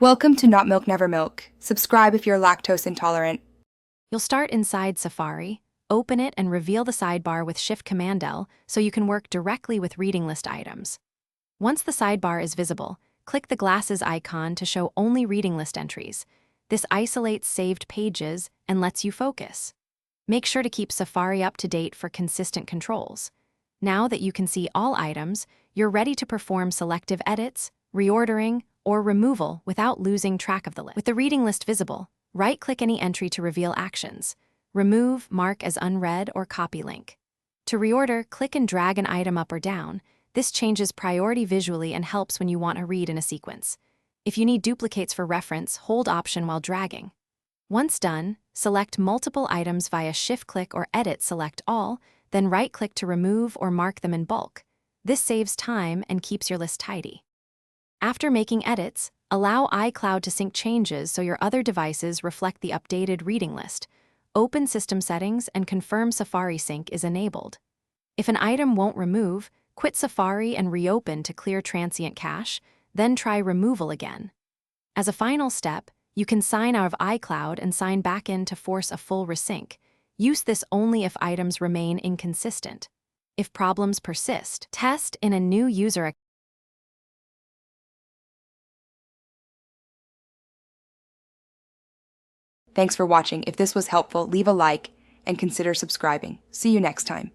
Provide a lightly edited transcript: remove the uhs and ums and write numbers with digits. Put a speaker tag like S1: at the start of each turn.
S1: Welcome to Not Milk Never Milk. Subscribe if you're lactose intolerant.
S2: You'll start inside Safari, open it and reveal the sidebar with Shift-Command-L so you can work directly with reading list items. Once the sidebar is visible, click the glasses icon to show only reading list entries. This isolates saved pages and lets you focus. Make sure to keep Safari up to date for consistent controls. Now that you can see all items, you're ready to perform selective edits, reordering, or removal without losing track of the list. With the reading list visible, right-click any entry to reveal actions. Remove, mark as unread, or copy link. To reorder, click and drag an item up or down. This changes priority visually and helps when you want to read in a sequence. If you need duplicates for reference, hold Option while dragging. Once done, select multiple items via Shift-click or Edit Select All, then right-click to remove or mark them in bulk. This saves time and keeps your list tidy. After making edits, allow iCloud to sync changes so your other devices reflect the updated reading list. Open System Settings and confirm Safari Sync is enabled. If an item won't remove, quit Safari and reopen to clear transient cache, then try removal again. As a final step, you can sign out of iCloud and sign back in to force a full resync. Use this only if items remain inconsistent. If problems persist, test in a new user account.
S1: Thanks for watching. If this was helpful, leave a like and consider subscribing. See you next time.